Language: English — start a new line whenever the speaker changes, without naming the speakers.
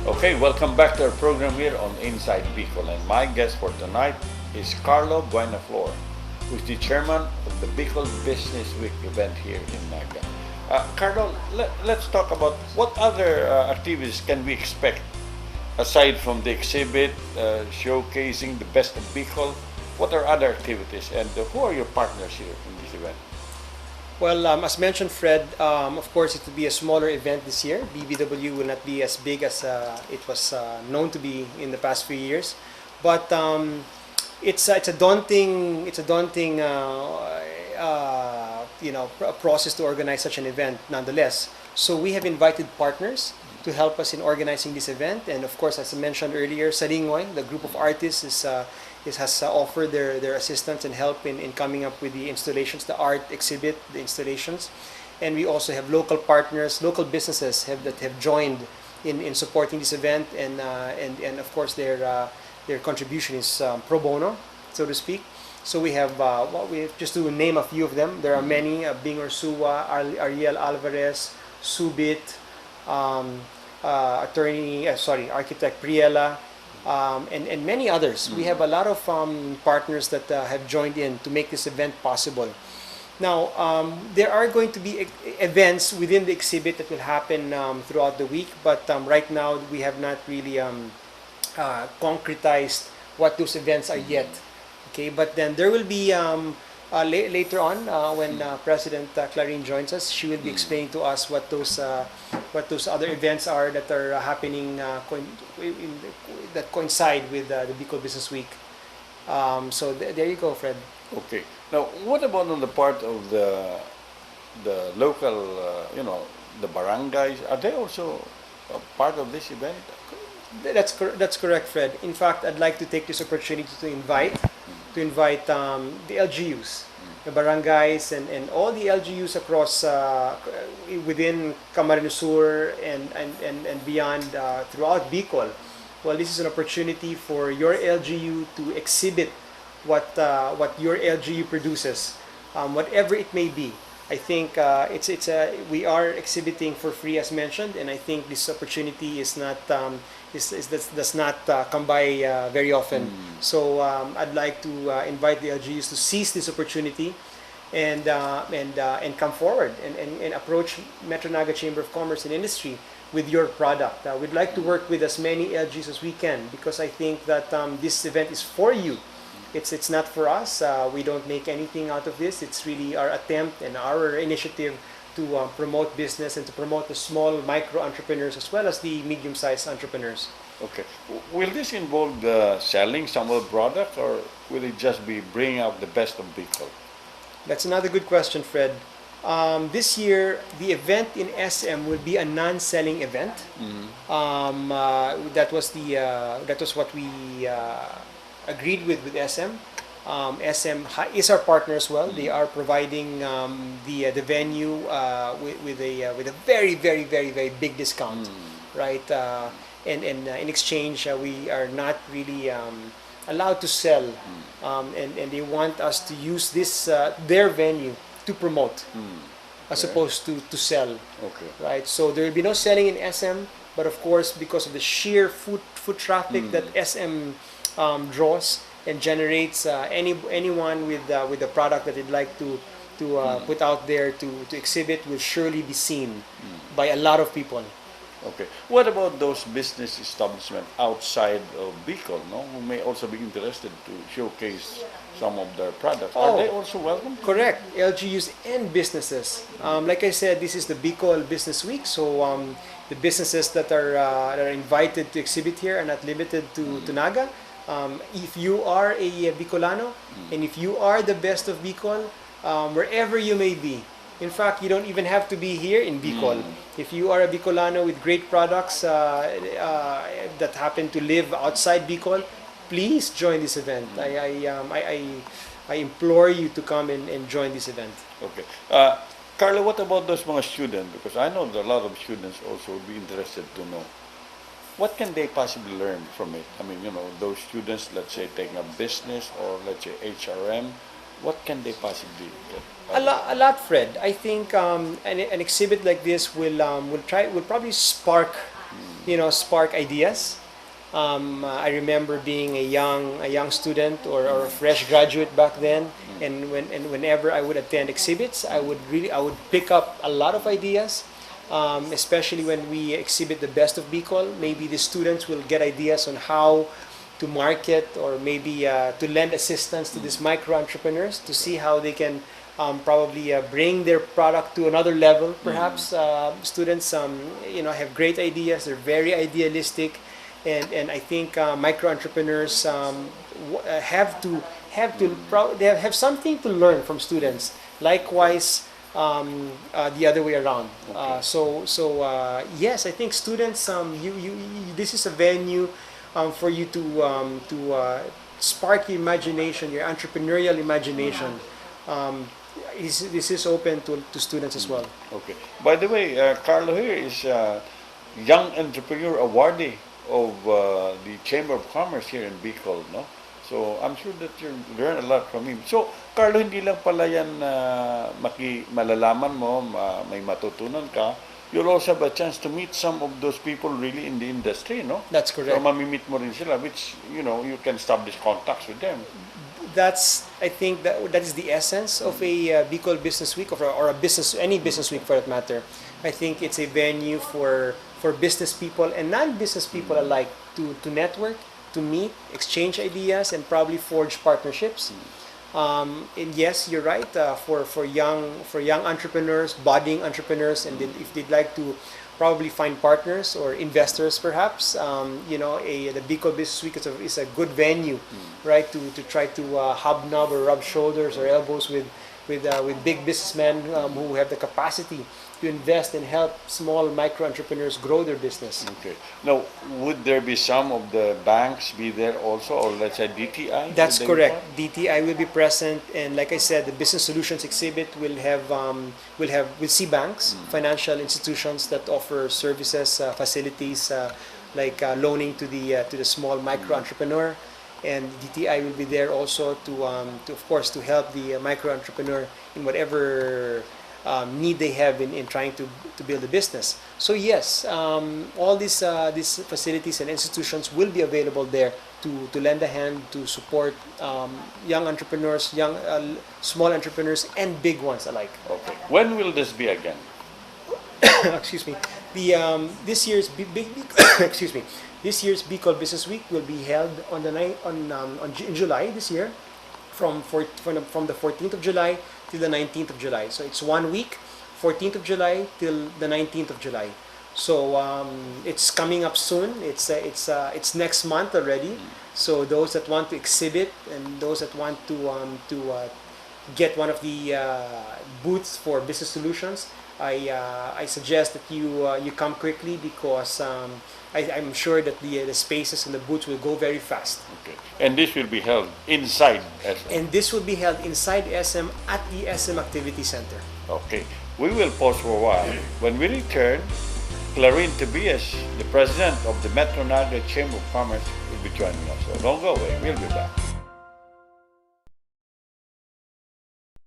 Okay, welcome back to our program here on Inside Bicol. And my guest for tonight is Carlo Buenaflor, who is the chairman of the Bicol Business Week event here in Naga. Carlo, let's talk about what other activities can we expect aside from the exhibit showcasing the best of Bicol. What are other activities and who are your partners here in this event?
Well, as mentioned, Fred, of course, it will be a smaller event this year. BBW will not be as big as it was known to be in the past few years, but it's a daunting process to organize such an event nonetheless. So we have invited partners to help us in organizing this event, and of course, as I mentioned earlier, Saringoy, the group of artists, has offered their assistance and help in coming up with the installations, the art exhibit, the installations. And we also have local partners, local businesses that have joined in supporting this event, and of course their contribution is pro bono, so to speak. So we have just to name a few of them. There are many: Bing Ursua, Ariel Alvarez, Subit, architect Priela, and many others. We have a lot of partners that have joined in to make this event possible. Now, there are going to be events within the exhibit that will happen throughout the week, but right now we have not really concretized what those events are yet. Okay, but then there will be later on when President Clarine joins us, she will be explaining to us what those other events are that are happening that coincide with the Bicol Business Week. So there you go, Fred.
Okay. Now, what about on the part of the local, the barangays? Are they also a part of this event?
That's correct, Fred. In fact, I'd like to take this opportunity to invite the LGUs, the barangays, and all the LGUs across within Camarines Sur and beyond throughout Bicol. Well, this is an opportunity for your LGU to exhibit what your LGU produces, whatever it may be. I think we are exhibiting for free as mentioned, and I think this opportunity is not does not come by very often. So I'd like to invite the LGUs to seize this opportunity and come forward and approach Metro Naga Chamber of Commerce and Industry with your product. We'd like to work with as many LGs as we can because I think that this event is for you. It's not for us. We don't make anything out of this. It's really our attempt and our initiative to promote business and to promote the small micro entrepreneurs as well as the medium-sized entrepreneurs.
Okay. Will this involve selling some of the product or will it just be bringing out the best of Bicol?
That's another good question, Fred. This year, the event in SM will be a non-selling event. That was what we agreed with SM. SM is our partner as well. They are providing the venue with a very very very very big discount, right? And in exchange, we are not really allowed to sell, and they want us to use this their venue to promote as opposed to sell.
Okay.
Right? So there will be no selling in SM, but of course because of the sheer foot traffic that SM draws and generates, anyone with the product that they'd like to put out there to exhibit will surely be seen by a lot of people.
Okay. What about those business establishments outside of Bicol, no, who may also be interested to showcase some of their products? Are they also welcome?
Correct. LGUs and businesses. Like I said, this is the Bicol Business Week, so the businesses that are invited to exhibit here are not limited to Naga. If you are a Bicolano and if you are the best of Bicol, wherever you may be, in fact, you don't even have to be here in Bicol. If you are a Bicolano with great products that happen to live outside Bicol, please join this event. I implore you to come and join this event.
Okay. Carlo, what about those mga students? Because I know that a lot of students also would be interested to know. What can they possibly learn from it? I mean, those students, let's say, taking a business or let's say HRM, what can they possibly get?
A lot, Fred. I think an exhibit like this will probably spark spark ideas. I remember being a young student or a fresh graduate back then, and whenever I would attend exhibits, I would pick up a lot of ideas. Especially when we exhibit the best of Bicol, maybe the students will get ideas on how to market, or maybe to lend assistance to these micro entrepreneurs to see how they can probably bring their product to another level. Perhaps students, have great ideas. They're very idealistic, and I think micro entrepreneurs they have something to learn from students. Likewise, the other way around.
Okay.
Yes, I think students, this is a venue for you to spark your imagination, your entrepreneurial imagination. This is open to students as well.
Okay. By the way, Carlo here is Young Entrepreneur Awardee of the Chamber of Commerce here in Bicol, no? So I'm sure that you learn a lot from him. So Carlo, hindi lang pala yan malalaman mo, may matutunan ka. You'll also have a chance to meet some of those people really in the industry, no?
That's correct.
So mamimit mo rin sila, which, you can establish contacts with them.
I think that is the essence of a Bicol Business Week, or any business week for that matter. I think it's a venue for business people and non-business people alike to network, to meet, exchange ideas, and probably forge partnerships. And yes, you're right. For young entrepreneurs, budding entrepreneurs, and if they'd like to probably find partners or investors, perhaps, the Bicol Business Week is a good venue, right? To try to hobnob or rub shoulders or elbows with big businessmen who have the capacity to invest and help small micro entrepreneurs grow their business.
Okay. Now, would there be some of the banks be there also, or let's say DTI?
That's correct. DTI will be present, and like I said, the Business Solutions exhibit will see banks, financial institutions that offer services, facilities like loaning to the small micro entrepreneur, and DTI will be there also to of course to help the micro entrepreneur in whatever need they have in trying to build a business. So yes, all these facilities and institutions will be available there to lend a hand, to support young entrepreneurs, small entrepreneurs, and big ones alike.
Okay. When will this be again?
Excuse me. This year's excuse me. This year's Bicol Business Week will be held in July this year, from the 14th of July till the 19th of July. So it's 1 week, 14th of July till the 19th of July. So it's coming up soon. It's next month already. So those that want to exhibit and those that want to get one of the booths for Business Solutions, I suggest that you come quickly, because I'm sure that the spaces and the booths will go very fast.
Okay. And this will be held inside SM.
And this will be held inside SM at the SM Activity Center.
Okay. We will pause for a while. When we return, Clarine Tobias, the president of the Metro Naga Chamber of Commerce, will be joining us. So don't go away. We'll be back.